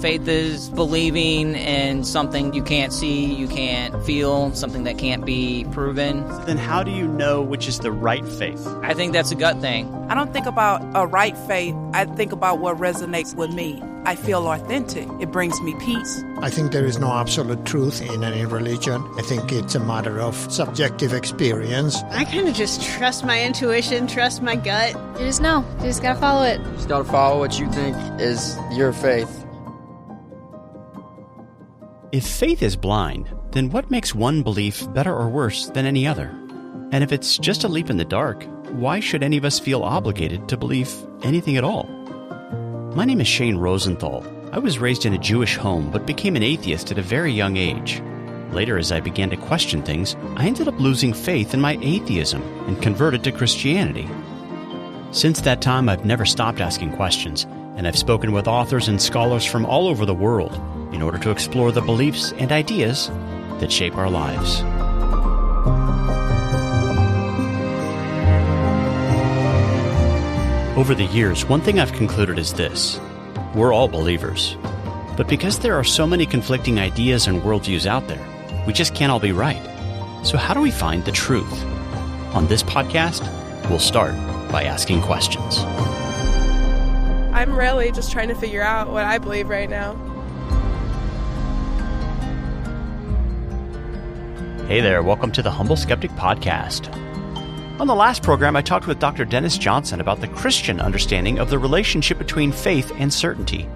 Faith is believing in something you can't see, you can't feel, something that can't be proven. Then how do you know which is the right faith? I think that's a gut thing. I don't think about a right faith. I think about what resonates with me. I feel authentic. It brings me peace. I think there is no absolute truth in any religion. I think it's a matter of subjective experience. I kind of just trust my intuition, trust my gut. You just know. You just gotta follow it. You just gotta follow what you think is your faith. If faith is blind, then what makes one belief better or worse than any other? And if it's just a leap in the dark, why should any of us feel obligated to believe anything at all? My name is Shane Rosenthal. I was raised in a Jewish home, but became an atheist at a very young age. Later, as I began to question things, I ended up losing faith in my atheism and converted to Christianity. Since that time, I've never stopped asking questions, and I've spoken with authors and scholars from all over the world in order to explore the beliefs and ideas that shape our lives. Over the years, one thing I've concluded is this: we're all believers. But because there are so many conflicting ideas and worldviews out there, we just can't all be right. So how do we find the truth? On this podcast, we'll start by asking questions. I'm really just trying to figure out what I believe right now. Hey there, welcome to the Humble Skeptic podcast. On the last program, I talked with Dr. Dennis Johnson about the Christian understanding of the relationship between faith and certainty.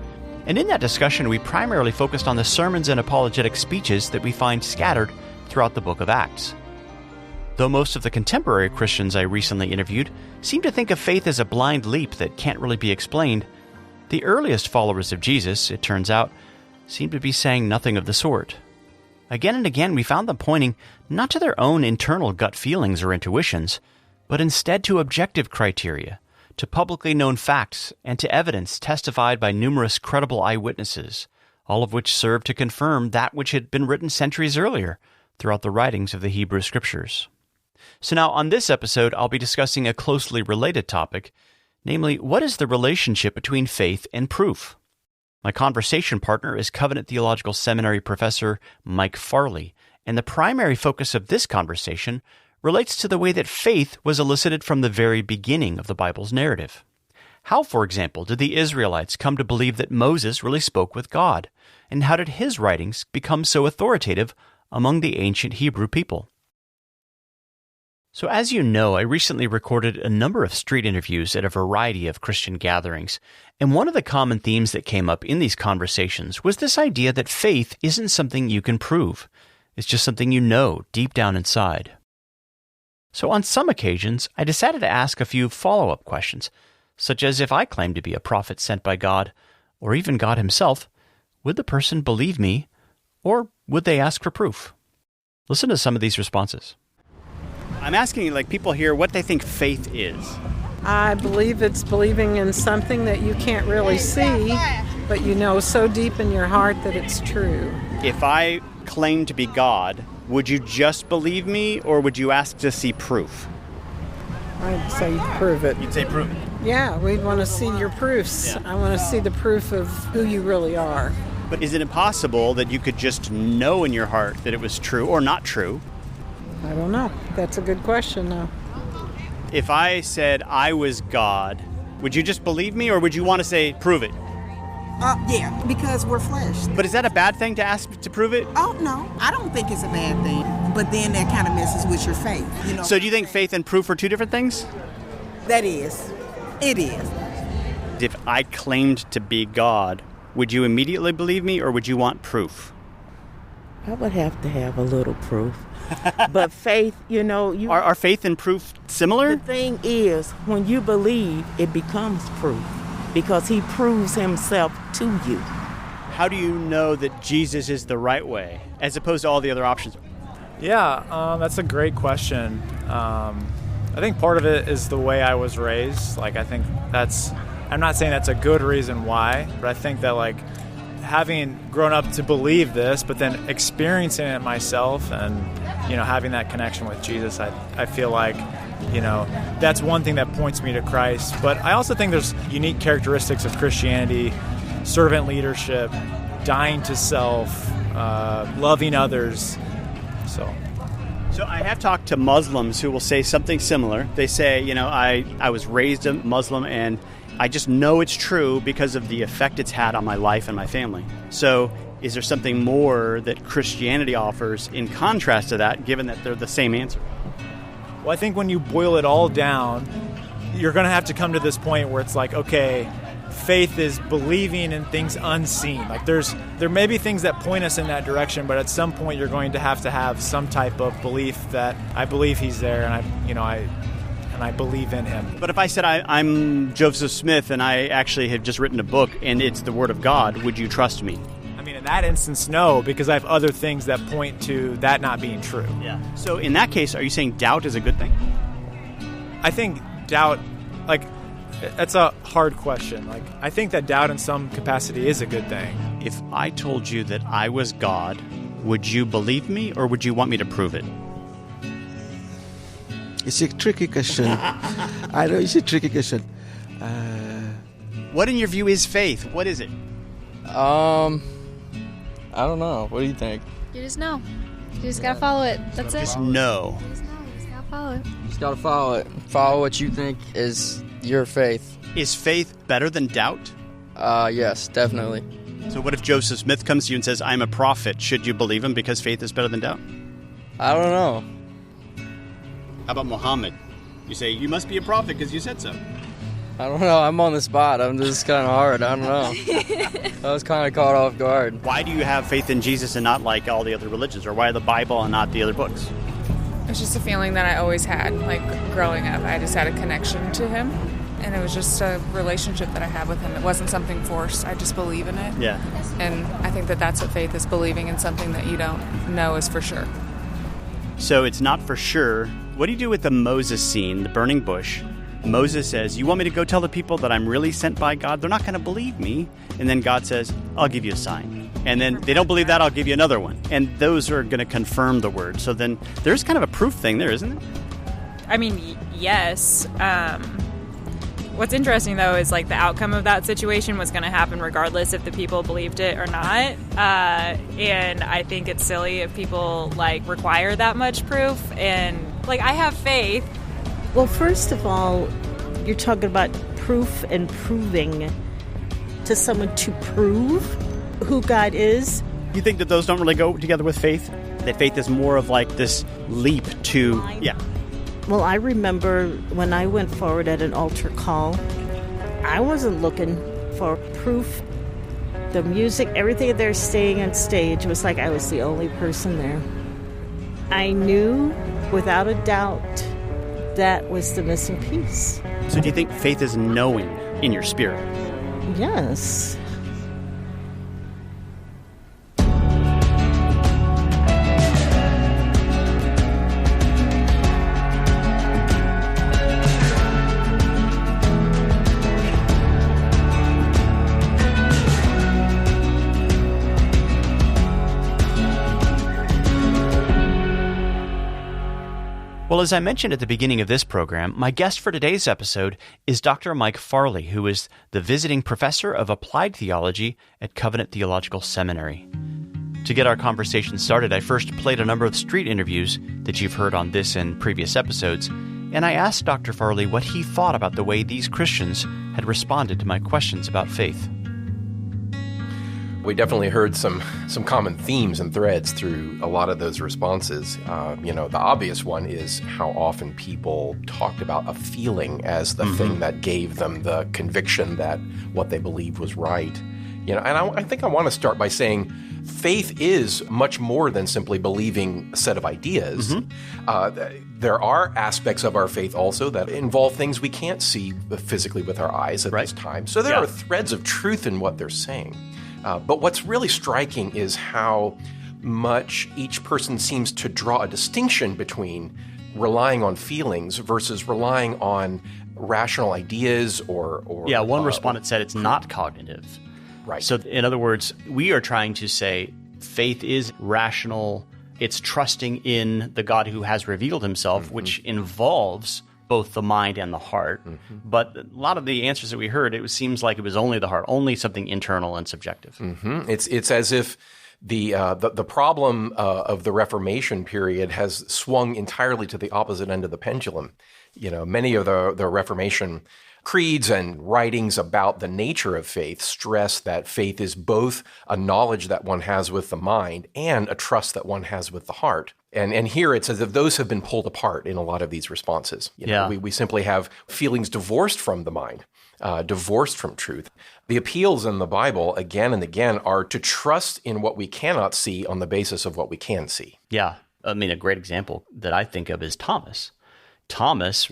And in that discussion, we primarily focused on the sermons and apologetic speeches that we find scattered throughout the book of Acts. Though most of the contemporary Christians I recently interviewed seem to think of faith as a blind leap that can't really be explained, the earliest followers of Jesus, it turns out, seem to be saying nothing of the sort. Again and again, we found them pointing not to their own internal gut feelings or intuitions, but instead to objective criteria, to publicly known facts, and to evidence testified by numerous credible eyewitnesses, all of which served to confirm that which had been written centuries earlier throughout the writings of the Hebrew Scriptures. So now, on this episode, I'll be discussing a closely related topic, namely, what is the relationship between faith and proof? My conversation partner is Covenant Theological Seminary professor Mike Farley, and the primary focus of this conversation relates to the way that faith was elicited from the very beginning of the Bible's narrative. How, for example, did the Israelites come to believe that Moses really spoke with God? And how did his writings become so authoritative among the ancient Hebrew people? So as you know, I recently recorded a number of street interviews at a variety of Christian gatherings, and one of the common themes that came up in these conversations was this idea that faith isn't something you can prove. It's just something you know deep down inside. So on some occasions, I decided to ask a few follow-up questions, such as if I claimed to be a prophet sent by God, or even God himself, would the person believe me, or would they ask for proof? Listen to some of these responses. I'm asking people here what they think faith is. I believe it's believing in something that you can't really see, but you know so deep in your heart that it's true. If I claim to be God, would you just believe me, or would you ask to see proof? I'd say prove it. You'd say prove it? Yeah, we'd want to see your proofs. Yeah. I want to see the proof of who you really are. But is it impossible that you could just know in your heart that it was true or not true? I don't know. That's a good question, though. If I said I was God, would you just believe me, or would you want to say, prove it? Yeah, because we're flesh. But is that a bad thing to ask to prove it? Oh, no. I don't think it's a bad thing. But then that kind of messes with your faith. You know. So do you think faith and proof are two different things? That is. It is. If I claimed to be God, would you immediately believe me, or would you want proof? I would have to have a little proof. But faith, Are faith and proof similar? The thing is, when you believe, it becomes proof, because he proves himself to you. How do you know that Jesus is the right way, as opposed to all the other options? Yeah, that's a great question. I think part of it is the way I was raised. I think I'm not saying that's a good reason why, but I think that having grown up to believe this, but then experiencing it myself and, having that connection with Jesus, I feel like, that's one thing that points me to Christ. But I also think there's unique characteristics of Christianity servant leadership, dying to self, loving others. So I have talked to Muslims who will say something similar. They say, I was raised a Muslim and I just know it's true because of the effect it's had on my life and my family. So is there something more that Christianity offers in contrast to that, given that they're the same answer? Well, I think when you boil it all down, you're going to have to come to this point where it's like, okay, faith is believing in things unseen. Like there may be things that point us in that direction, but at some point you're going to have some type of belief that I believe he's there and I believe in him. But if I said I'm Joseph Smith and I actually have just written a book and it's the Word of God, would you trust me? I mean, in that instance, no, because I have other things that point to that not being true. Yeah. So in that case, are you saying doubt is a good thing? I think doubt, that's a hard question. I think that doubt in some capacity is a good thing. If I told you that I was God, would you believe me or would you want me to prove it? It's a tricky question. I know it's a tricky question. What in your view is faith? What is it? I don't know. What do you think? You just know. You just gotta follow it. That's it. Just know. You just know. You just gotta follow it. You just gotta follow it. Follow what you think is your faith. Is faith better than doubt? Yes, definitely. So what if Joseph Smith comes to you and says, I'm a prophet? Should you believe him because faith is better than doubt? I don't know. How about Muhammad? You say, you must be a prophet because you said so. I don't know. I'm on the spot. This is kind of hard. I don't know. I was kind of caught off guard. Why do you have faith in Jesus and not like all the other religions? Or why the Bible and not the other books? It's just a feeling that I always had, growing up. I just had a connection to him, and it was just a relationship that I had with him. It wasn't something forced. I just believe in it. Yeah. And I think that that's what faith is, believing in something that you don't know is for sure. So it's not for sure. What do you do with the Moses scene, the burning bush? Moses says, you want me to go tell the people that I'm really sent by God? They're not going to believe me. And then God says, I'll give you a sign. And then they don't believe that, I'll give you another one. And those are going to confirm the word. So then there's kind of a proof thing there, isn't it? I mean, yes. What's interesting, though, is the outcome of that situation was going to happen regardless if the people believed it or not. And I think it's silly if people require that much proof. And I have faith. Well, first of all, you're talking about proof and proving to someone to prove who God is. You think that those don't really go together with faith? That faith is more of this leap to, yeah. Well, I remember when I went forward at an altar call, I wasn't looking for proof. The music, everything they're staying on stage was I was the only person there. I knew without a doubt that was the missing piece. So do you think faith is knowing in your spirit? Yes. Well, as I mentioned at the beginning of this program, my guest for today's episode is Dr. Mike Farley, who is the visiting professor of applied theology at Covenant Theological Seminary. To get our conversation started, I first played a number of street interviews that you've heard on this and previous episodes, and I asked Dr. Farley what he thought about the way these Christians had responded to my questions about faith. We definitely heard some common themes and threads through a lot of those responses. The obvious one is how often people talked about a feeling as the thing that gave them the conviction that what they believed was right. And I think I want to start by saying faith is much more than simply believing a set of ideas. There are aspects of our faith also that involve things we can't see physically with our eyes at this time. So there are threads of truth in what they're saying. But what's really striking is how much each person seems to draw a distinction between relying on feelings versus relying on rational ideas or one respondent said it's not cognitive. Right. So in other words, we are trying to say faith is rational. It's trusting in the God who has revealed himself, which involves both the mind and the heart. Mm-hmm. But a lot of the answers that we heard, it seems like it was only the heart, only something internal and subjective. Mm-hmm. It's as if the problem of the Reformation period has swung entirely to the opposite end of the pendulum. Many of the Reformation creeds and writings about the nature of faith stress that faith is both a knowledge that one has with the mind and a trust that one has with the heart. And here it's as if those have been pulled apart in a lot of these responses. We simply have feelings divorced from the mind, divorced from truth. The appeals in the Bible, again and again, are to trust in what we cannot see on the basis of what we can see. Yeah. I mean, a great example that I think of is Thomas. Thomas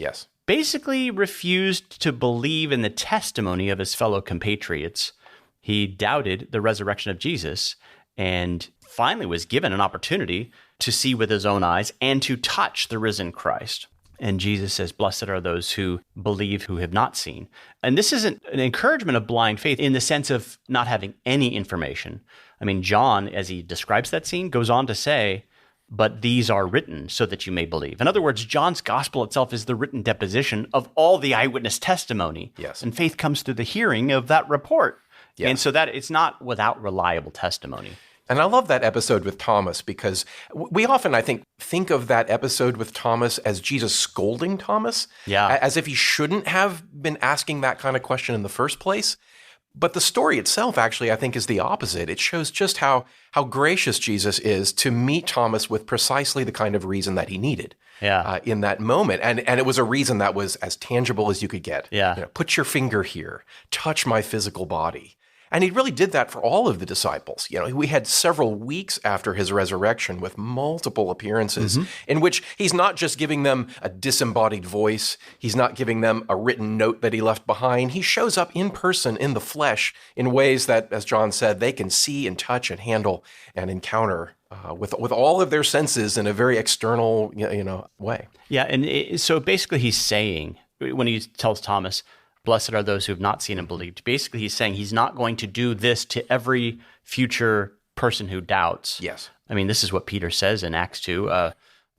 basically refused to believe in the testimony of his fellow compatriots. He doubted the resurrection of Jesus and finally was given an opportunity to see with his own eyes and to touch the risen Christ. And Jesus says, blessed are those who believe who have not seen. And this isn't an encouragement of blind faith in the sense of not having any information. I mean, John, as he describes that scene, goes on to say, but these are written so that you may believe. In other words, John's gospel itself is the written deposition of all the eyewitness testimony. Yes. And faith comes through the hearing of that report. Yes. And so that it's not without reliable testimony. And I love that episode with Thomas because we often, I think of that episode with Thomas as Jesus scolding Thomas, as if he shouldn't have been asking that kind of question in the first place. But the story itself, actually, I think is the opposite. It shows just how gracious Jesus is to meet Thomas with precisely the kind of reason that he needed in that moment. And it was a reason that was as tangible as you could get. Put your finger here, touch my physical body. And he really did that for all of the disciples. We had several weeks after his resurrection with multiple appearances in which he's not just giving them a disembodied voice. He's not giving them a written note that he left behind. He shows up in person in the flesh in ways that, as John said, they can see and touch and handle and encounter with all of their senses in a very external, way. Yeah. And so basically he's saying, when he tells Thomas, blessed are those who have not seen and believed. Basically, he's saying he's not going to do this to every future person who doubts. Yes. I mean, this is what Peter says in Acts 2.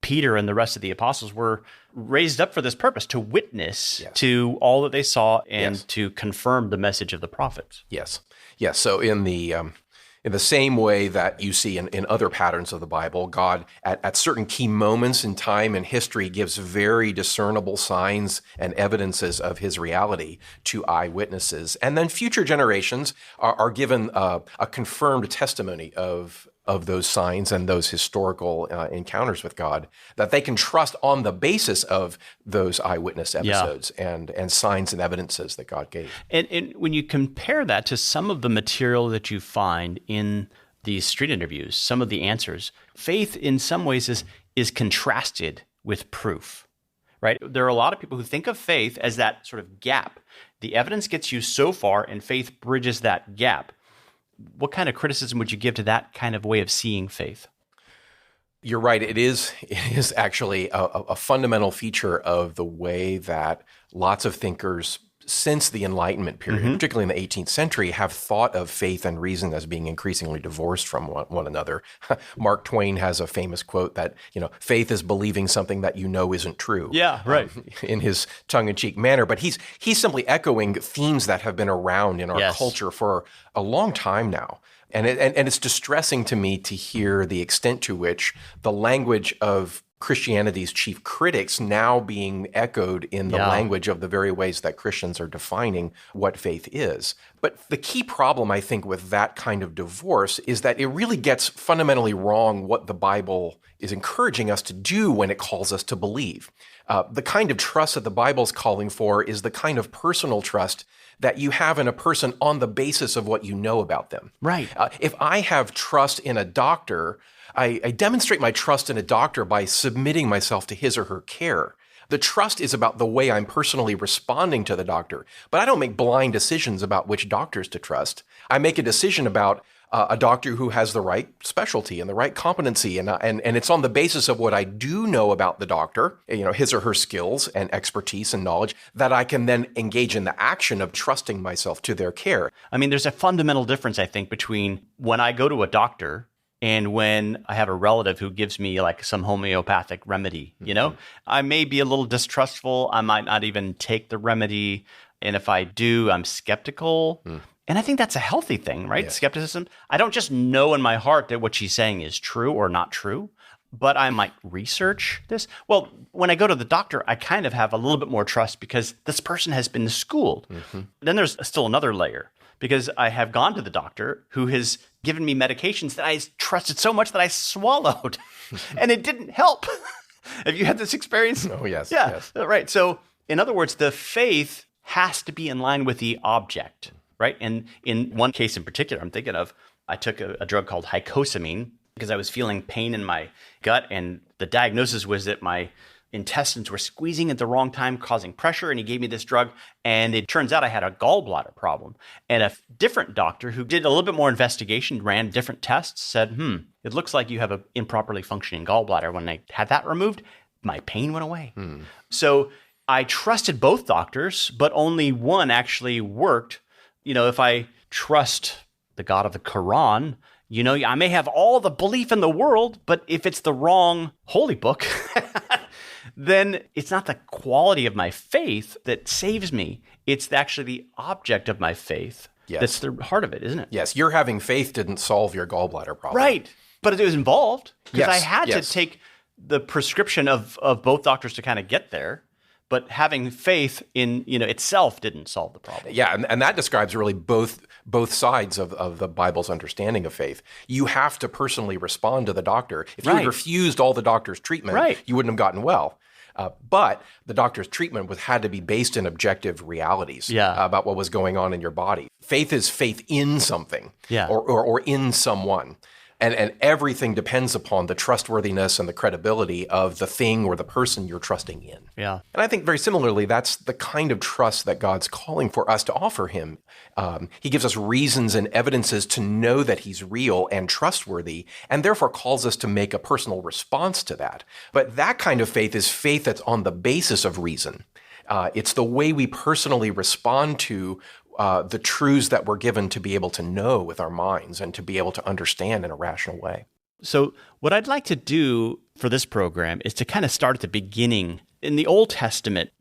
Peter and the rest of the apostles were raised up for this purpose, to witness to all that they saw and to confirm the message of the prophets. Yes. Yes. So in the same way that you see in other patterns of the Bible, God at certain key moments in time and history gives very discernible signs and evidences of his reality to eyewitnesses. And then future generations are given a confirmed testimony of those signs and those historical encounters with God that they can trust on the basis of those eyewitness episodes and signs and evidences that God gave. And when you compare that to some of the material that you find in these street interviews, some of the answers, faith in some ways is contrasted with proof, right? There are a lot of people who think of faith as that sort of gap. The evidence gets you so far and faith bridges that gap. What kind of criticism would you give to that kind of way of seeing faith? You're right. It is actually a fundamental feature of the way that lots of thinkers since the Enlightenment period, particularly in the 18th century, have thought of faith and reason as being increasingly divorced from one another. Mark Twain has a famous quote that, faith is believing something that you know isn't true. Yeah, right. In his tongue-in-cheek manner. But he's simply echoing themes that have been around in our culture for a long time now. And it's distressing to me to hear the extent to which the language of Christianity's chief critics now being echoed in the language of the very ways that Christians are defining what faith is. But the key problem, I think, with that kind of divorce is that it really gets fundamentally wrong what the Bible is encouraging us to do when it calls us to believe. The kind of trust that the Bible is calling for is the kind of personal trust that you have in a person on the basis of what you know about them. Right. If I have trust in a doctor, I demonstrate my trust in a doctor by submitting myself to his or her care. The trust is about the way I'm personally responding to the doctor, but I don't make blind decisions about which doctors to trust. I make a decision about a doctor who has the right specialty and the right competency, and it's on the basis of what I do know about the doctor, his or her skills and expertise and knowledge, that I can then engage in the action of trusting myself to their care. I mean, there's a fundamental difference, I think, between when I go to a doctor And when I have a relative who gives me like some homeopathic remedy, you know, I may be a little distrustful. I might not even take the remedy. And if I do, I'm skeptical. And I think that's a healthy thing, right? Yeah. Skepticism. I don't just know in my heart that what she's saying is true or not true, but I might research this. Well, when I go to the doctor, I kind of have a little bit more trust because this person has been schooled. Then there's still another layer, because I have gone to the doctor who has given me medications that I trusted so much that I swallowed, and it didn't help. Have you had this experience? Oh, yes. Yeah, yes. Right. So in other words, the faith has to be in line with the object, right? And in one case in particular, I'm thinking of, I took a drug called hycosamine because I was feeling pain in my gut, and the diagnosis was that my intestines were squeezing at the wrong time, causing pressure, and he gave me this drug, and it turns out I had a gallbladder problem. And a different doctor who did a little bit more investigation, ran different tests, said, it looks like you have an improperly functioning gallbladder. When I had that removed, my pain went away. So I trusted both doctors, but only one actually worked. You know, if I trust the God of the Quran, you know, I may have all the belief in the world, but if it's the wrong holy book, then it's not the quality of my faith that saves me. It's actually the object of my faith. Yes. That's the heart of it, isn't it? Yes, your having faith didn't solve your gallbladder problem. Right. But it was involved because Yes, I had yes. to take the prescription of both doctors to kind of get there. But having faith in, you know, itself didn't solve the problem. Yeah, and that describes really both sides of the Bible's understanding of faith. You have to personally respond to the doctor. If you had refused all the doctor's treatment, you wouldn't have gotten well. But the doctor's treatment had to be based in objective realities about what was going on in your body. Faith is faith in something or in someone. And everything depends upon the trustworthiness and the credibility of the thing or the person you're trusting in. Yeah. And I think very similarly, that's the kind of trust that God's calling for us to offer him. He gives us reasons and evidences to know that he's real and trustworthy, and therefore calls us to make a personal response to that. But that kind of faith is faith that's on the basis of reason. It's the way we personally respond to the truths that we're given to be able to know with our minds and to be able to understand in a rational way. So what I'd like to do for this program is to kind of start at the beginning in the Old Testament.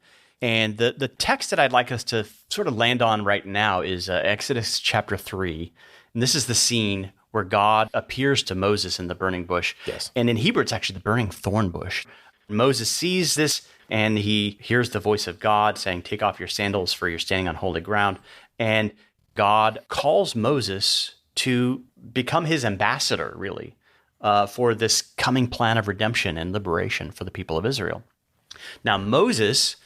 And the text that I'd like us to sort of land on right now is Exodus chapter 3. And this is the scene where God appears to Moses in the burning bush. Yes. And in Hebrew, it's actually the burning thorn bush. Moses sees this and he hears the voice of God saying, "Take off your sandals, for you're standing on holy ground." And God calls Moses to become his ambassador, really, for this coming plan of redemption and liberation for the people of Israel. Now, Moses,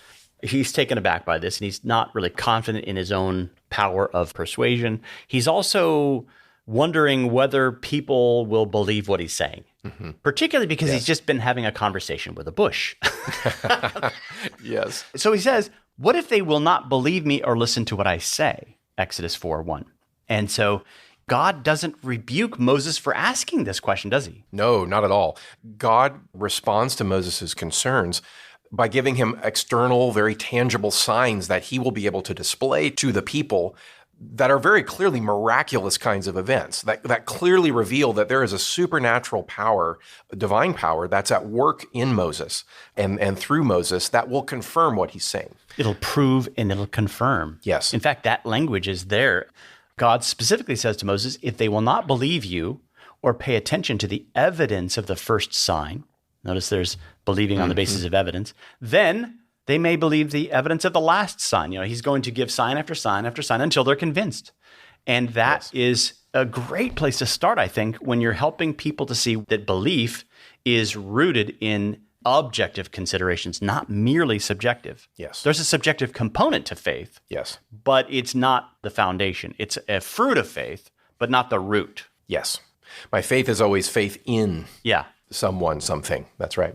he's taken aback by this, and he's not really confident in his own power of persuasion. He's also wondering whether people will believe what he's saying, particularly because he's just been having a conversation with a bush. Yes. So he says, what if they will not believe me or listen to what I say? Exodus 4:1. And so God doesn't rebuke Moses for asking this question, does he? No, not at all. God responds to Moses' concerns by giving him external, very tangible signs that he will be able to display to the people that are very clearly miraculous kinds of events, that clearly reveal that there is a supernatural power, a divine power that's at work in Moses and through Moses that will confirm what he's saying. It'll prove and it'll confirm. Yes. In fact, that language is there. God specifically says to Moses, if they will not believe you or pay attention to the evidence of the first sign, notice there's believing on the basis of evidence, then they may believe the evidence of the last sign. You know, he's going to give sign after sign after sign until they're convinced. And that is a great place to start, I think, when you're helping people to see that belief is rooted in objective considerations, not merely subjective. Yes. There's a subjective component to faith. Yes. But it's not the foundation. It's a fruit of faith, but not the root. Yes. My faith is always faith in someone, something. That's right.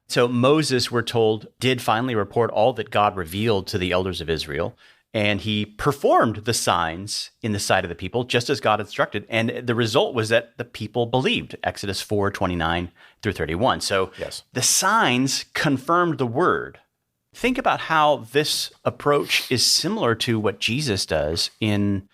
So Moses, we're told, did finally report all that God revealed to the elders of Israel, and he performed the signs in the sight of the people, just as God instructed. And the result was that the people believed, Exodus 4:29 through 31. So the signs confirmed the word. Think about how this approach is similar to what Jesus does in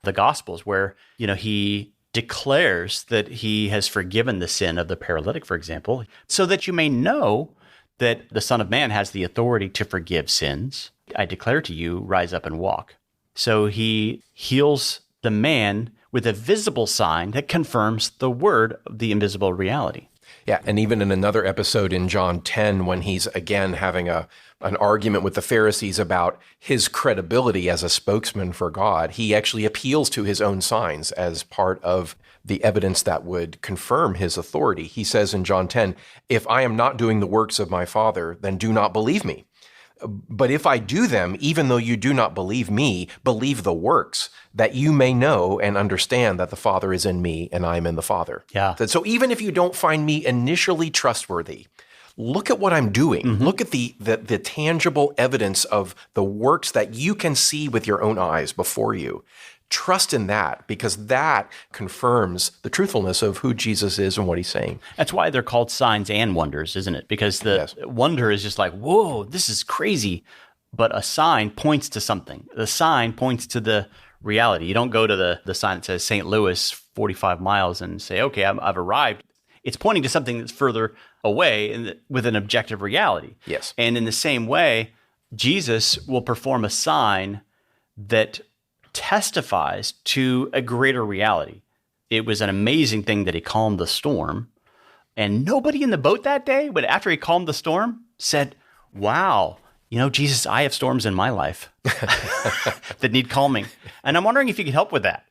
the Gospels, where, you know, he declares that he has forgiven the sin of the paralytic, for example, so that you may know that the Son of Man has the authority to forgive sins. I declare to you, rise up and walk. So he heals the man with a visible sign that confirms the word of the invisible reality. Yeah, and even in another episode in John 10, when he's again having an argument with the Pharisees about his credibility as a spokesman for God, he actually appeals to his own signs as part of the evidence that would confirm his authority. He says in John 10, if I am not doing the works of my Father, then do not believe me. But if I do them, even though you do not believe me, believe the works, that you may know and understand that the Father is in me and I am in the Father. Yeah. So even if you don't find me initially trustworthy, look at what I'm doing. Mm-hmm. Look at the tangible evidence of the works that you can see with your own eyes before you. Trust in that, because that confirms the truthfulness of who Jesus is and what he's saying. That's why they're called signs and wonders, isn't it? Because the wonder is just like, whoa, this is crazy. But a sign points to something. The sign points to the reality. You don't go to the sign that says St. Louis, 45 miles, and say, okay, I've arrived. It's pointing to something that's further away with an objective reality. Yes. And in the same way, Jesus will perform a sign that testifies to a greater reality. It was an amazing thing that he calmed the storm, and nobody in the boat that day, but after he calmed the storm, said, wow, Jesus, I have storms in my life that need calming. And I'm wondering if you could help with that.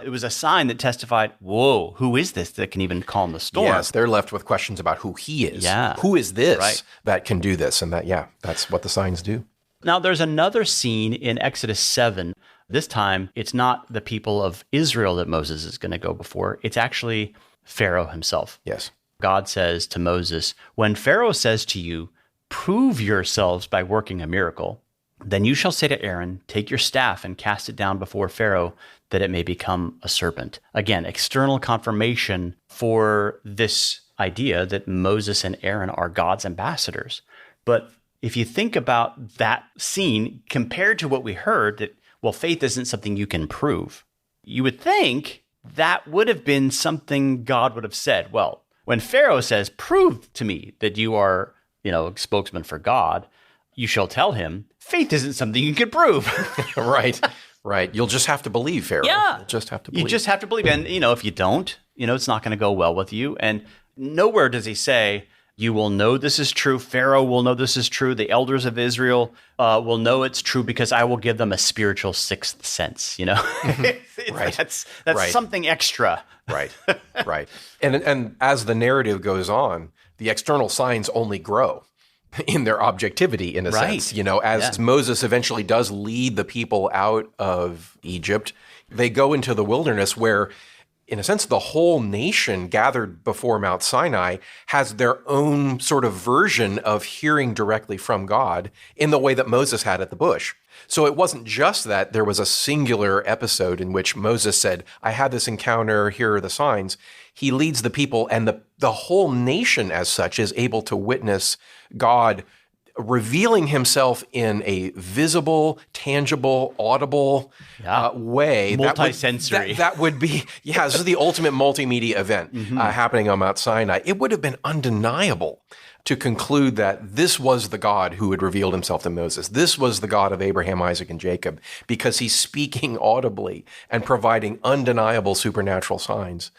It was a sign that testified, whoa, who is this that can even calm the storm? Yes, they're left with questions about who he is. Yeah. Who is this that can do this? And that's what the signs do. Now, there's another scene in Exodus 7. This time, it's not the people of Israel that Moses is going to go before. It's actually Pharaoh himself. Yes. God says to Moses, when Pharaoh says to you, prove yourselves by working a miracle, then you shall say to Aaron, take your staff and cast it down before Pharaoh, that it may become a serpent. Again, external confirmation for this idea that Moses and Aaron are God's ambassadors. But if you think about that scene compared to what we heard, that faith isn't something you can prove. You would think that would have been something God would have said. Well, when Pharaoh says, prove to me that you are, a spokesman for God, you shall tell him, faith isn't something you can prove. Right. You'll just have to believe, Pharaoh. Yeah. You'll just have to believe. You just have to believe. And, if you don't, it's not going to go well with you. And nowhere does he say, you will know this is true. Pharaoh will know this is true. The elders of Israel will know it's true because I will give them a spiritual sixth sense. Right. That's something extra. Right. And as the narrative goes on, the external signs only grow in their objectivity, in a sense. As Moses eventually does lead the people out of Egypt, they go into the wilderness where, in a sense, the whole nation gathered before Mount Sinai has their own sort of version of hearing directly from God in the way that Moses had at the bush. So it wasn't just that there was a singular episode in which Moses said, I had this encounter, here are the signs. He leads the people, and the whole nation as such is able to witness God revealing himself in a visible, tangible, audible way. Multi-sensory. That would be, this is the ultimate multimedia event happening on Mount Sinai. It would have been undeniable to conclude that this was the God who had revealed himself to Moses. This was the God of Abraham, Isaac, and Jacob, because he's speaking audibly and providing undeniable supernatural signs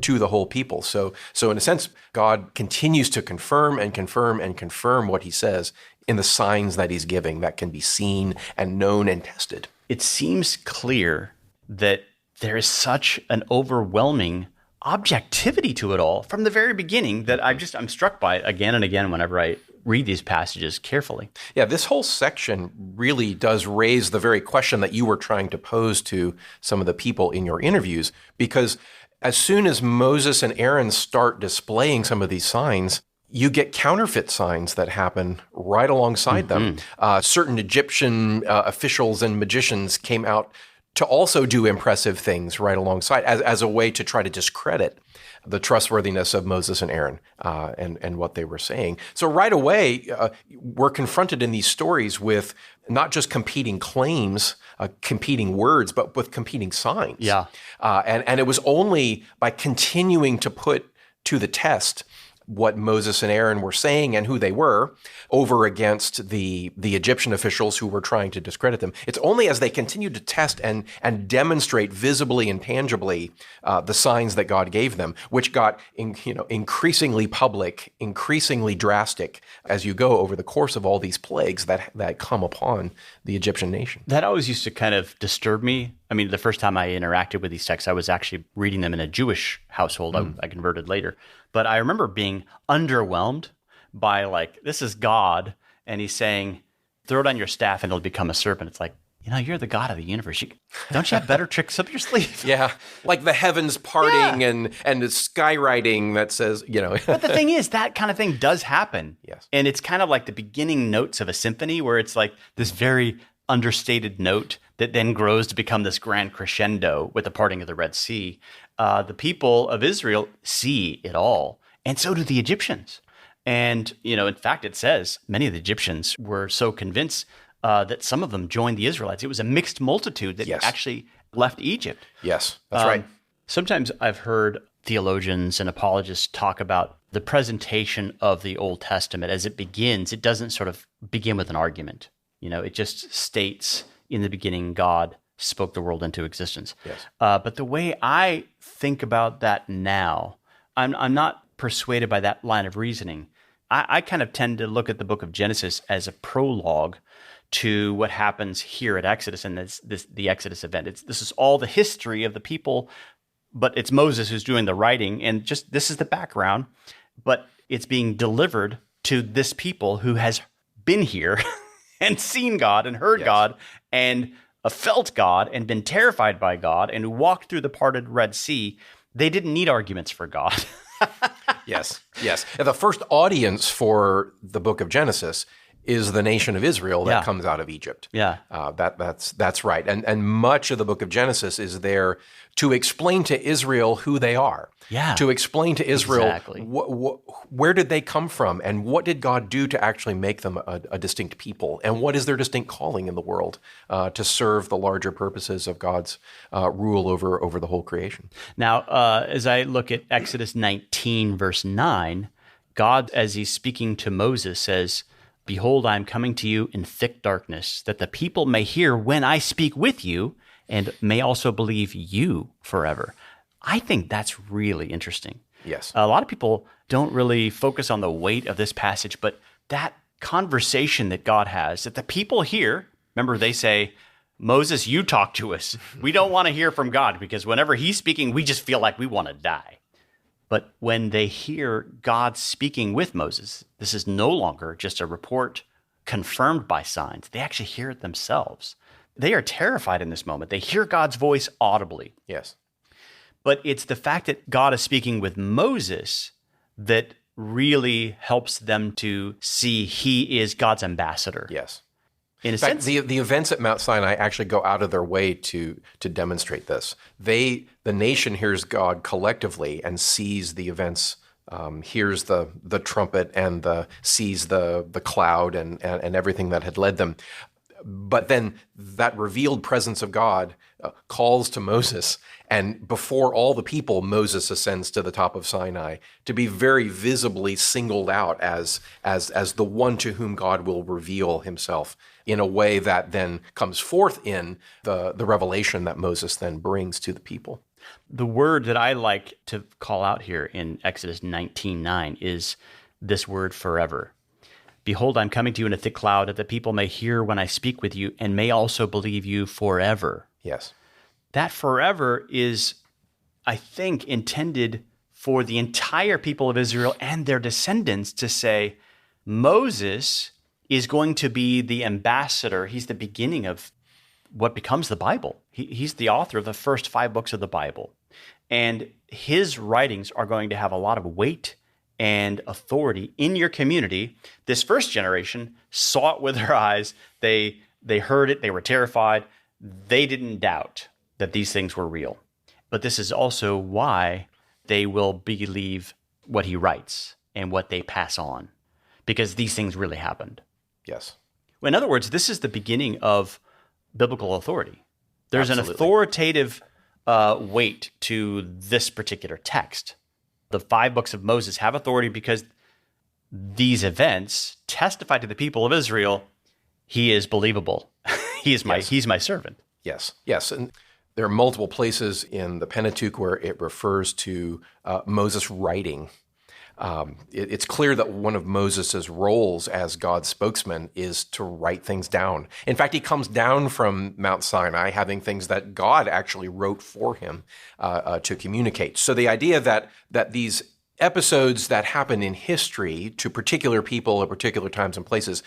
to the whole people. So in a sense, God continues to confirm and confirm and confirm what he says in the signs that he's giving that can be seen and known and tested. It seems clear that there is such an overwhelming objectivity to it all from the very beginning that I'm struck by it again and again whenever I read these passages carefully. Yeah, this whole section really does raise the very question that you were trying to pose to some of the people in your interviews, because as soon as Moses and Aaron start displaying some of these signs, you get counterfeit signs that happen right alongside them. Certain Egyptian officials and magicians came out to also do impressive things right alongside as a way to try to discredit the trustworthiness of Moses and Aaron and what they were saying. So right away, we're confronted in these stories with not just competing claims, competing words, but with competing signs. Yeah. And it was only by continuing to put to the test what Moses and Aaron were saying and who they were over against the Egyptian officials who were trying to discredit them. It's only as they continued to test and demonstrate visibly and tangibly the signs that God gave them, which got increasingly public, increasingly drastic as you go over the course of all these plagues that come upon the Egyptian nation. That always used to kind of disturb me. I mean, the first time I interacted with these texts, I was actually reading them in a Jewish household. I converted later. But I remember being underwhelmed by this is God, and he's saying, throw it on your staff and it'll become a serpent. It's like, you're the God of the universe. Don't you have better tricks up your sleeve? Yeah, like the heavens parting and the skywriting that says, But the thing is, that kind of thing does happen. Yes. And it's kind of like the beginning notes of a symphony where it's like this very understated note that then grows to become this grand crescendo with the parting of the Red Sea. The people of Israel see it all, and so do the Egyptians. And, in fact, it says many of the Egyptians were so convinced that some of them joined the Israelites. It was a mixed multitude that actually left Egypt. Yes, that's right. Sometimes I've heard theologians and apologists talk about the presentation of the Old Testament as it begins. It doesn't sort of begin with an argument. It just states, in the beginning, God spoke the world into existence. Yes. But the way I think about that now, I'm not persuaded by that line of reasoning. I kind of tend to look at the book of Genesis as a prologue to what happens here at Exodus and the Exodus event. This is all the history of the people, but it's Moses who's doing the writing, and just this is the background, but it's being delivered to this people who has been here and seen God and heard God and felt God and been terrified by God and who walked through the parted Red Sea. They didn't need arguments for God. Yes. And the first audience for the book of Genesis is the nation of Israel that comes out of Egypt. Yeah. That's right. And much of the book of Genesis is there to explain to Israel who they are. Yeah. To explain to Israel exactly. Where did they come from and what did God do to actually make them a distinct people, and what is their distinct calling in the world to serve the larger purposes of God's rule over the whole creation. Now, as I look at Exodus 19, verse 9, God, as he's speaking to Moses, says, "Behold, I am coming to you in thick darkness, that the people may hear when I speak with you, and may also believe you forever." I think that's really interesting. Yes. A lot of people don't really focus on the weight of this passage, but that conversation that God has, that the people hear, remember they say, "Moses, you talk to us. We don't want to hear from God because whenever he's speaking, we just feel like we want to die." But when they hear God speaking with Moses, this is no longer just a report confirmed by signs. They actually hear it themselves. They are terrified in this moment. They hear God's voice audibly. Yes. But it's the fact that God is speaking with Moses that really helps them to see he is God's ambassador. Yes. In a fact, sense, the events at Mount Sinai actually go out of their way to demonstrate this. The nation hears God collectively and sees the events, hears the trumpet and sees the cloud and everything that had led them. But then that revealed presence of God calls to Moses, and before all the people, Moses ascends to the top of Sinai to be very visibly singled out as the one to whom God will reveal himself in a way that then comes forth in the revelation that Moses then brings to the people. The word that I like to call out here in Exodus 19:9 is this word forever. "Behold, I'm coming to you in a thick cloud, that the people may hear when I speak with you, and may also believe you forever." Yes. That forever is, I think, intended for the entire people of Israel and their descendants to say, Moses is going to be the ambassador. He's the beginning of what becomes the Bible. He's the author of the first 5 books of the Bible. And his writings are going to have a lot of weight and authority in your community. This first generation saw it with their eyes. They heard it. They were terrified. they didn't doubt that these things were real. But this is also why they will believe what he writes and what they pass on, because these things really happened. Yes. In other words, this is the beginning of biblical authority. There's Absolutely. an authoritative weight to this particular text. The 5 books of Moses have authority because these events testify to the people of Israel, he is believable. He's my servant. Yes, yes. And there are multiple places in the Pentateuch where it refers to Moses writing. It's clear that one of Moses' roles as God's spokesman is to write things down. In fact, he comes down from Mount Sinai having things that God actually wrote for him to communicate. So the idea that these episodes that happen in history to particular people at particular times and places,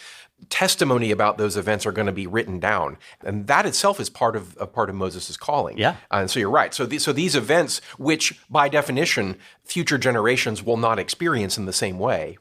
testimony about those events are going to be written down, and that itself is part of Moses' calling. Yeah, and so you're right. So these events, which by definition future generations will not experience in the same way,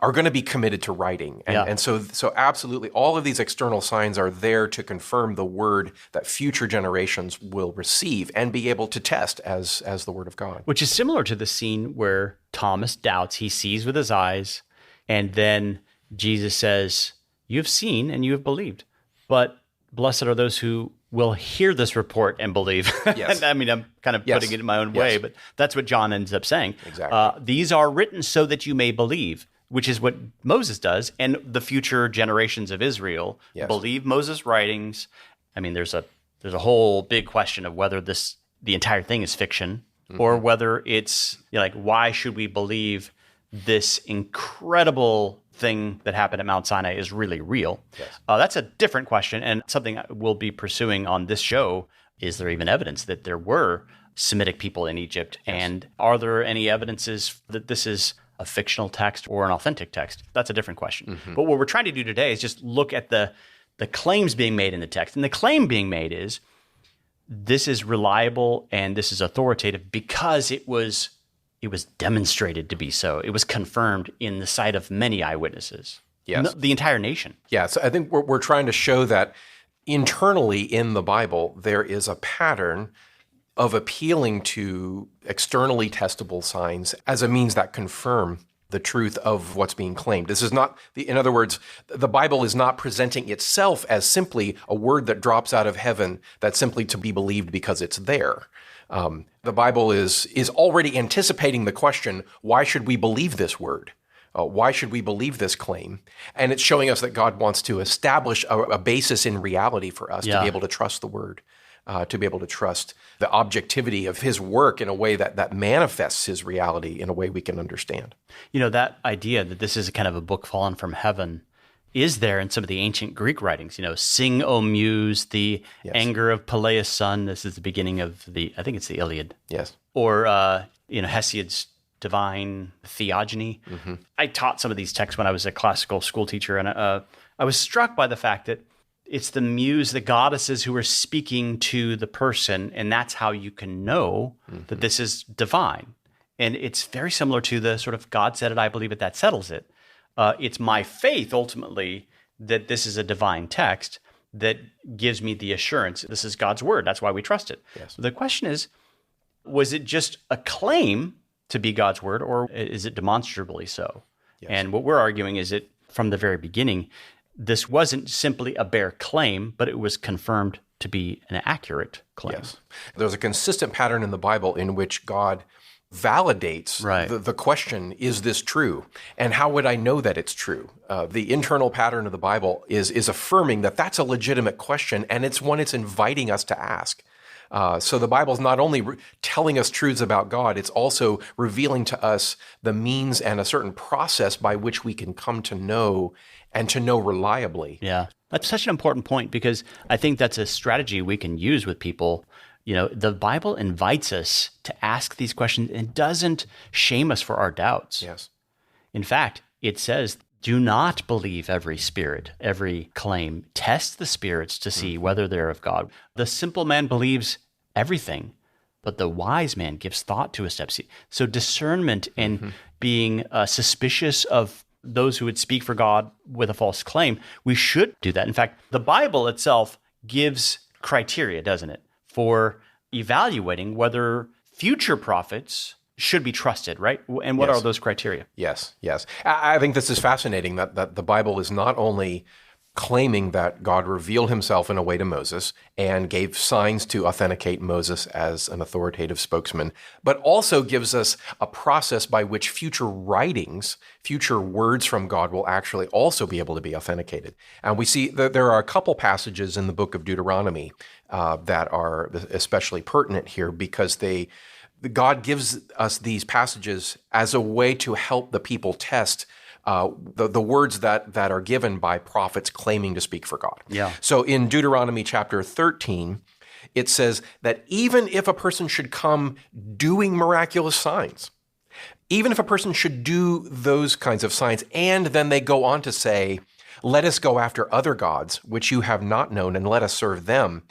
are going to be committed to writing. And so absolutely, all of these external signs are there to confirm the word that future generations will receive and be able to test as the word of God. Which is similar to the scene where Thomas doubts. He sees with his eyes, and then Jesus says, "You have seen and you have believed, but blessed are those who will hear this report and believe." Yes. I mean, I'm kind of putting it in my own way, but that's what John ends up saying. Exactly. These are written so that you may believe, which is what Moses does, and the future generations of Israel believe Moses' writings. I mean, there's a whole big question of whether the entire thing is fiction, or whether it's like, why should we believe this incredible thing that happened at Mount Sinai is really real? Yes. That's a different question, and something we'll be pursuing on this show. Is there even evidence that there were Semitic people in Egypt? Yes. And are there any evidences that this is a fictional text or an authentic text? That's a different question. But what we're trying to do today is just look at the claims being made in the text. And the claim being made is, this is reliable and this is authoritative because it was demonstrated to be so. It was confirmed in the sight of many eyewitnesses. Yes. The entire nation. Yeah, so I think we're trying to show that internally in the Bible, there is a pattern of appealing to externally testable signs as a means that confirm the truth of what's being claimed. This is not, in other words, the Bible is not presenting itself as simply a word that drops out of heaven that's simply to be believed because it's there. The Bible is already anticipating the question, why should we believe this word? Why should we believe this claim? And it's showing us that God wants to establish a basis in reality for us to be able to trust the word. To be able to trust the objectivity of his work in a way that manifests his reality in a way we can understand. You know, that idea that this is kind of a book fallen from heaven is there in some of the ancient Greek writings. You know, sing, O muse, the anger of Peleus' son. This is the beginning of I think it's the Iliad. Yes. Or, Hesiod's divine theogony. I taught some of these texts when I was a classical school teacher, and I was struck by the fact that it's the muse, the goddesses who are speaking to the person, and that's how you can know that this is divine. And it's very similar to the sort of God said it, I believe it, that settles it. It's my faith, ultimately, that this is a divine text that gives me the assurance this is God's word. That's why we trust it. Yes. The question is, was it just a claim to be God's word, or is it demonstrably so? Yes. And what we're arguing is that from the very beginning, this wasn't simply a bare claim, but it was confirmed to be an accurate claim. Yes. There's a consistent pattern in the Bible in which God validates the question, is this true? And how would I know that it's true? The internal pattern of the Bible is affirming that that's a legitimate question, and it's one it's inviting us to ask. So the Bible's not only telling us truths about God, it's also revealing to us the means and a certain process by which we can come to know and to know reliably. Yeah, that's such an important point, because I think that's a strategy we can use with people. You know, the Bible invites us to ask these questions and doesn't shame us for our doubts. Yes. In fact, it says, do not believe every spirit, every claim. Test the spirits to see whether they're of God. The simple man believes everything, but the wise man gives thought to his steps. So discernment and being suspicious of those who would speak for God with a false claim, we should do that. In fact, the Bible itself gives criteria, doesn't it, for evaluating whether future prophets should be trusted, right? And what are those criteria? Yes. I think this is fascinating that the Bible is not only claiming that God revealed himself in a way to Moses and gave signs to authenticate Moses as an authoritative spokesman, but also gives us a process by which future writings, future words from God will actually also be able to be authenticated. And we see that there are a couple passages in the book of Deuteronomy that are especially pertinent here because God gives us these passages as a way to help the people test the words that are given by prophets claiming to speak for God. Yeah. So in Deuteronomy chapter 13, it says that even if a person should come doing miraculous signs, even if a person should do those kinds of signs, and then they go on to say, let us go after other gods, which you have not known, and let us serve them,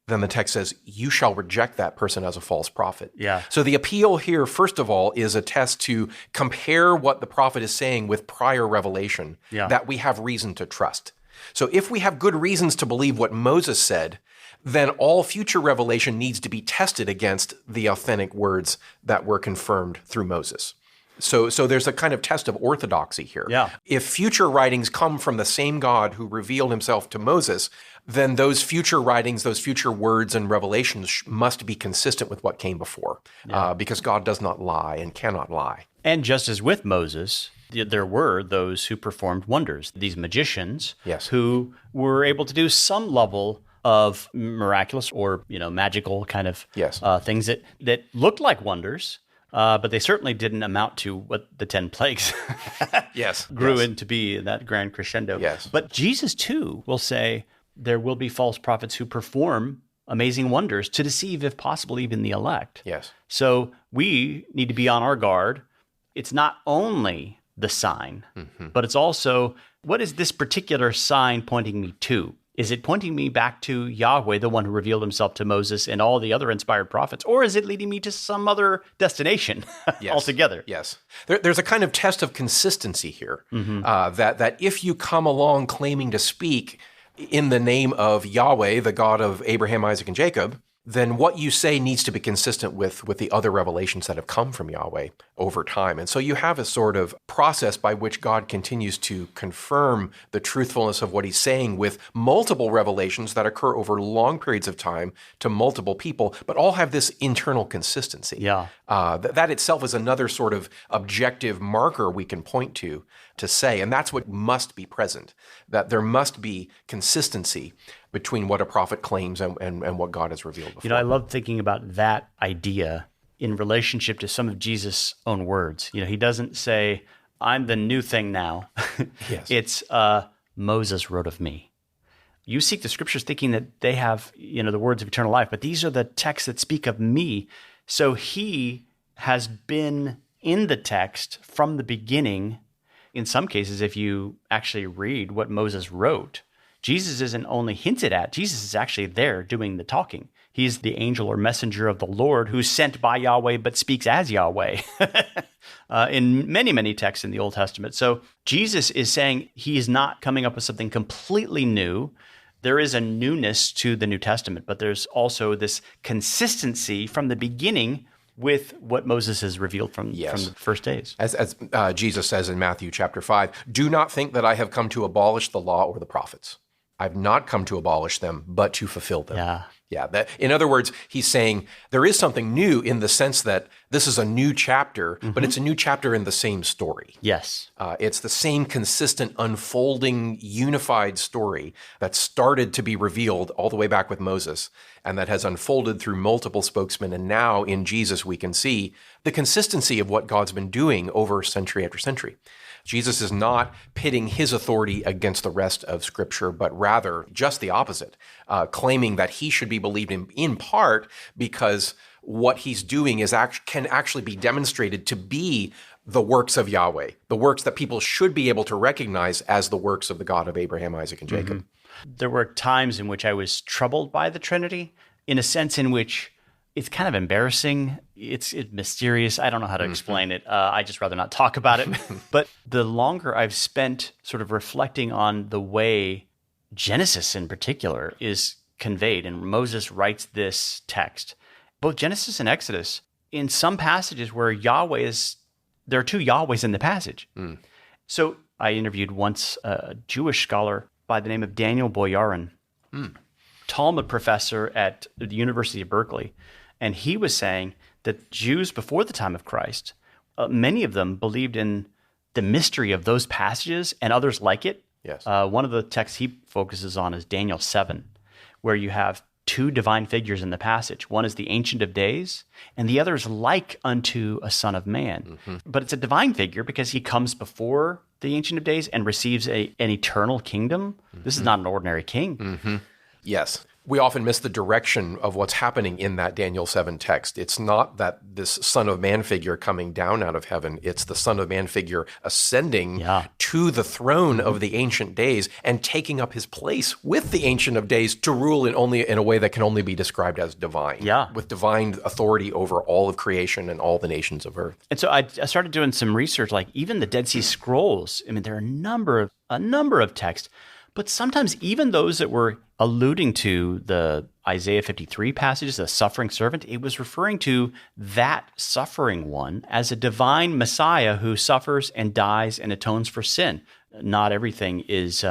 then the text says, you shall reject that person as a false prophet. Yeah. So the appeal here, first of all, is a test to compare what the prophet is saying with prior revelation that we have reason to trust. So if we have good reasons to believe what Moses said, then all future revelation needs to be tested against the authentic words that were confirmed through Moses. So there's a kind of test of orthodoxy here. Yeah. If future writings come from the same God who revealed himself to Moses, then those future writings, those future words and revelations must be consistent with what came before, because God does not lie and cannot lie. And just as with Moses, there were those who performed wonders, these magicians who were able to do some level of miraculous or magical kind of things that looked like wonders. But they certainly didn't amount to what the 10 plagues grew into be in that grand crescendo. Yes. But Jesus, too, will say there will be false prophets who perform amazing wonders to deceive, if possible, even the elect. Yes. So we need to be on our guard. It's not only the sign, but it's also, what is this particular sign pointing me to? Is it pointing me back to Yahweh, the one who revealed himself to Moses and all the other inspired prophets, or is it leading me to some other destination altogether? Yes. There's a kind of test of consistency here, that if you come along claiming to speak in the name of Yahweh, the God of Abraham, Isaac, and Jacob, then what you say needs to be consistent with the other revelations that have come from Yahweh over time. And so you have a sort of process by which God continues to confirm the truthfulness of what he's saying with multiple revelations that occur over long periods of time to multiple people, but all have this internal consistency. Yeah. That itself is another sort of objective marker we can point to say, and that's what must be present, that there must be consistency between what a prophet claims and what God has revealed before. I love thinking about that idea in relationship to some of Jesus' own words. He doesn't say, I'm the new thing now. Yes. It's Moses wrote of me. You seek the scriptures thinking that they have, the words of eternal life, but these are the texts that speak of me. So he has been in the text from the beginning. In some cases, if you actually read what Moses wrote, Jesus isn't only hinted at, Jesus is actually there doing the talking. He's the angel or messenger of the Lord who's sent by Yahweh but speaks as Yahweh in many, many texts in the Old Testament. So Jesus is saying he is not coming up with something completely new. There is a newness to the New Testament, but there's also this consistency from the beginning with what Moses has revealed from the first days. As Jesus says in Matthew chapter 5, do not think that I have come to abolish the law or the prophets. I've not come to abolish them, but to fulfill them. Yeah. In other words, he's saying there is something new in the sense that this is a new chapter, but it's a new chapter in the same story. Yes. It's the same consistent, unfolding, unified story that started to be revealed all the way back with Moses and that has unfolded through multiple spokesmen. And now in Jesus, we can see the consistency of what God's been doing over century after century. Jesus is not pitting his authority against the rest of Scripture, but rather just the opposite, claiming that he should be believed in part because what he's doing can actually be demonstrated to be the works of Yahweh, the works that people should be able to recognize as the works of the God of Abraham, Isaac, and Jacob. There were times in which I was troubled by the Trinity, in a sense in which it's kind of embarrassing. It's mysterious. I don't know how to explain it. I just rather not talk about it. But the longer I've spent sort of reflecting on the way Genesis in particular is conveyed, and Moses writes this text, both Genesis and Exodus, in some passages where there are two Yahwehs in the passage. So I interviewed once a Jewish scholar by the name of Daniel Boyarin, Talmud professor at the University of Berkeley, and he was saying that Jews before the time of Christ, many of them believed in the mystery of those passages and others like it. Yes. One of the texts he focuses on is Daniel 7, where you have two divine figures in the passage. One is the Ancient of Days, and the other is like unto a son of man. But it's a divine figure because he comes before the Ancient of Days and receives an eternal kingdom. This is not an ordinary king. Yes. We often miss the direction of what's happening in that Daniel 7 text. It's not that this Son of Man figure coming down out of heaven. It's the Son of Man figure ascending to the throne of the Ancient Days and taking up his place with the Ancient of Days to rule in a way that can only be described as divine. With divine authority over all of creation and all the nations of earth. And so I started doing some research, like even the Dead Sea Scrolls. I mean, there are a number of texts, but sometimes even those that were alluding to the Isaiah 53 passages, the suffering servant, it was referring to that suffering one as a divine Messiah who suffers and dies and atones for sin. Not everything is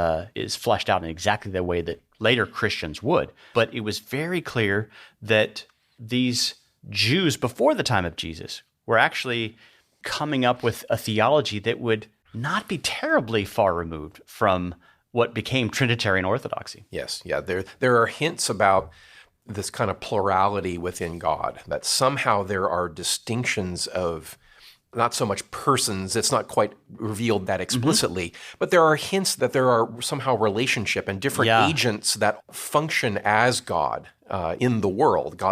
fleshed out in exactly the way that later Christians would, but it was very clear that these Jews before the time of Jesus were actually coming up with a theology that would not be terribly far removed from what became Trinitarian orthodoxy. Yes, yeah. There are hints about this kind of plurality within God, that somehow there are distinctions of not so much persons, it's not quite revealed that explicitly, but there are hints that there are somehow relationship and different agents that function as God in the world.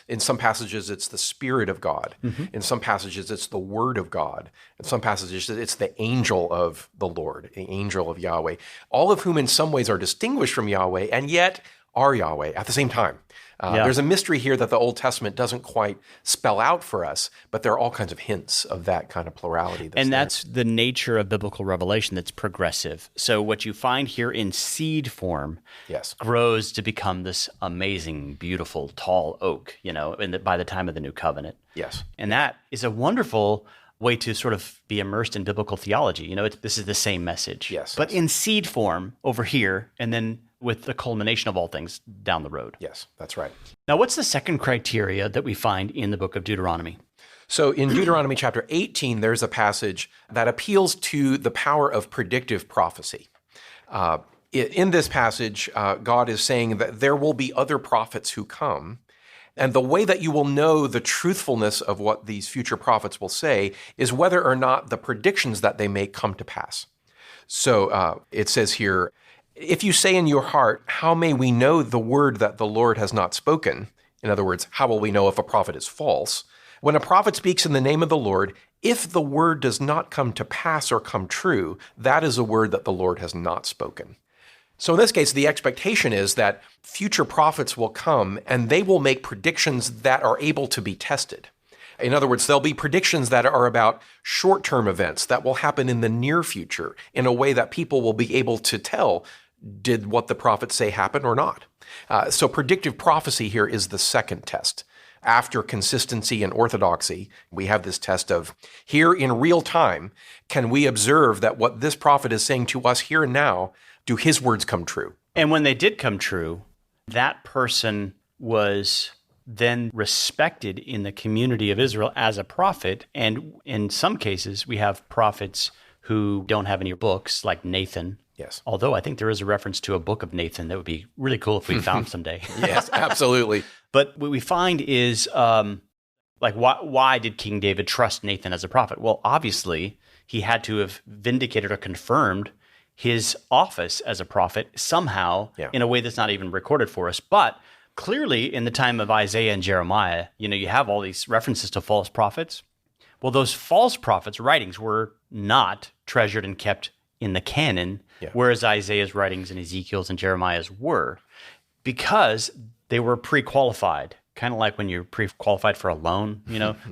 In some passages, it's the Spirit of God. In some passages, it's the Word of God. In some passages, it's the angel of the Lord, the angel of Yahweh, all of whom in some ways are distinguished from Yahweh and yet are Yahweh at the same time. There's a mystery here that the Old Testament doesn't quite spell out for us, but there are all kinds of hints of that kind of plurality. That's the nature of biblical revelation that's progressive. So what you find here in seed form grows to become this amazing, beautiful, tall oak, by the time of the New Covenant. Yes. And that is a wonderful way to sort of be immersed in biblical theology. This is the same message. Yes. But in seed form over here, and then with the culmination of all things down the road. Yes, that's right. Now, what's the second criteria that we find in the book of Deuteronomy? So in Deuteronomy chapter 18, there's a passage that appeals to the power of predictive prophecy. In this passage, God is saying that there will be other prophets who come, and the way that you will know the truthfulness of what these future prophets will say is whether or not the predictions that they make come to pass. So it says here, if you say in your heart, how may we know the word that the Lord has not spoken? In other words, how will we know if a prophet is false? When a prophet speaks in the name of the Lord, if the word does not come to pass or come true, that is a word that the Lord has not spoken. So in this case, the expectation is that future prophets will come and they will make predictions that are able to be tested. In other words, there'll be predictions that are about short-term events that will happen in the near future in a way that people will be able to tell, did what the prophets say happen or not? So predictive prophecy here is the second test. After consistency and orthodoxy, we have this test of here in real time, can we observe that what this prophet is saying to us here and now, do his words come true? And when they did come true, that person was then respected in the community of Israel as a prophet. And in some cases, we have prophets who don't have any books, like Nathan. Yes. Although I think there is a reference to a book of Nathan that would be really cool if we found someday. Yes, absolutely. But what we find is, why did King David trust Nathan as a prophet? Well, obviously, he had to have vindicated or confirmed his office as a prophet somehow in a way that's not even recorded for us. But clearly, in the time of Isaiah and Jeremiah, you have all these references to false prophets. Well, those false prophets' writings were not treasured and kept in the canon, whereas Isaiah's writings and Ezekiel's and Jeremiah's were, because they were pre-qualified, kind of like when you're pre-qualified for a loan,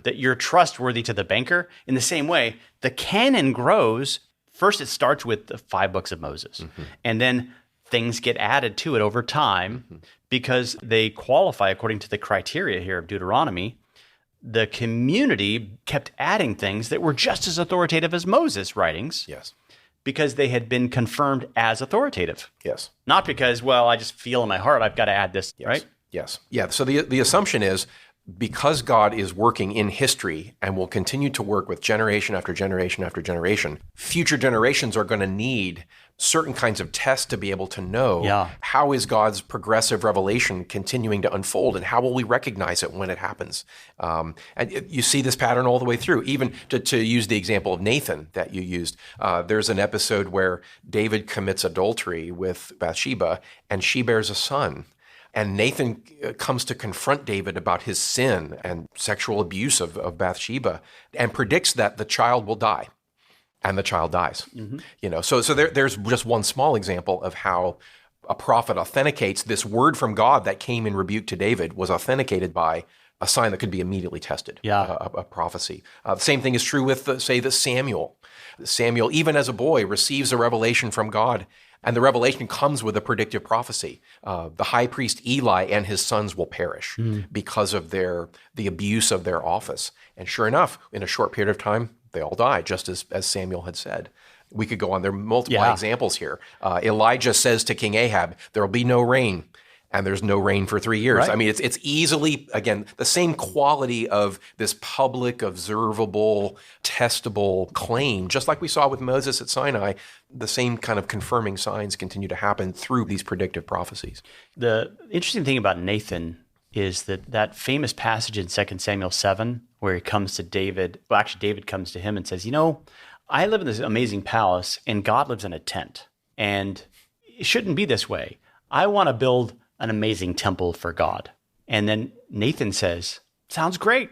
that you're trustworthy to the banker. In the same way, the canon grows. First, it starts with the 5 books of Moses, and then things get added to it over time because they qualify according to the criteria here of Deuteronomy. The community kept adding things that were just as authoritative as Moses' writings. Yes. Because they had been confirmed as authoritative. Yes. Not because, well, I just feel in my heart I've got to add this, right? Yes. Yeah. So the assumption is because God is working in history and will continue to work with generation after generation after generation, future generations are going to need certain kinds of tests to be able to know how is God's progressive revelation continuing to unfold and how will we recognize it when it happens. And you see this pattern all the way through. Even to use the example of Nathan that you used, there's an episode where David commits adultery with Bathsheba and she bears a son. And Nathan comes to confront David about his sin and sexual abuse of Bathsheba and predicts that the child will die. And the child dies. So there's just one small example of how a prophet authenticates this word from God that came in rebuke to David was authenticated by a sign that could be immediately tested, a prophecy. The same thing is true with, say, Samuel. Samuel, even as a boy, receives a revelation from God, and the revelation comes with a predictive prophecy. The high priest Eli and his sons will perish because of the abuse of their office. And sure enough, in a short period of time, they all die, just as Samuel had said. We could go on. There are multiple examples here. Elijah says to King Ahab, there will be no rain. And there's no rain for 3 years. Right. I mean, it's easily, again, the same quality of this public, observable, testable claim, just like we saw with Moses at Sinai, the same kind of confirming signs continue to happen through these predictive prophecies. The interesting thing about Nathan is that famous passage in 2 Samuel 7, where he comes to David, well, actually David comes to him and says, I live in this amazing palace and God lives in a tent. And it shouldn't be this way. I want to build an amazing temple for God. And then Nathan says, sounds great.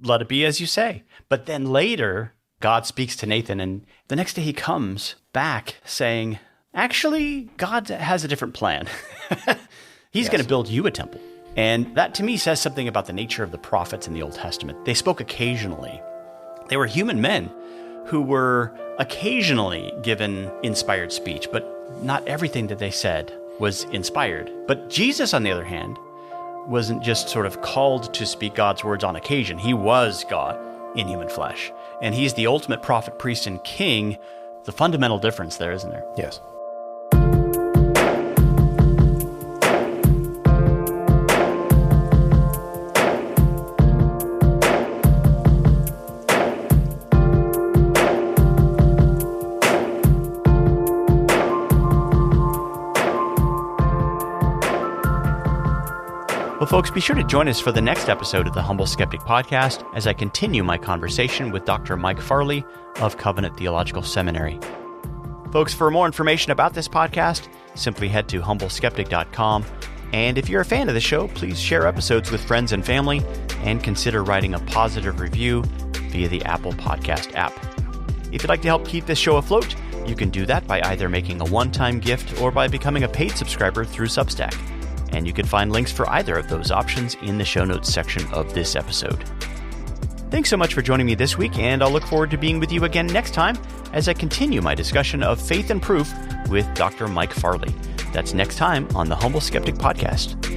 Let it be as you say. But then later, God speaks to Nathan, and the next day he comes back saying, actually, God has a different plan. He's going to build you a temple. And that to me says something about the nature of the prophets in the Old Testament. They spoke occasionally. They were human men who were occasionally given inspired speech, but not everything that they said was inspired. But Jesus, on the other hand, wasn't just sort of called to speak God's words on occasion. He was God in human flesh. And he's the ultimate prophet, priest, and king. The fundamental difference there, isn't there? Yes. Well, folks, be sure to join us for the next episode of the Humble Skeptic podcast as I continue my conversation with Dr. Mike Farley of Covenant Theological Seminary. Folks, for more information about this podcast, simply head to humbleskeptic.com. And if you're a fan of the show, please share episodes with friends and family and consider writing a positive review via the Apple Podcast app. If you'd like to help keep this show afloat, you can do that by either making a one-time gift or by becoming a paid subscriber through Substack. And you can find links for either of those options in the show notes section of this episode. Thanks so much for joining me this week, and I'll look forward to being with you again next time as I continue my discussion of faith and proof with Dr. Mike Farley. That's next time on the Humble Skeptic Podcast.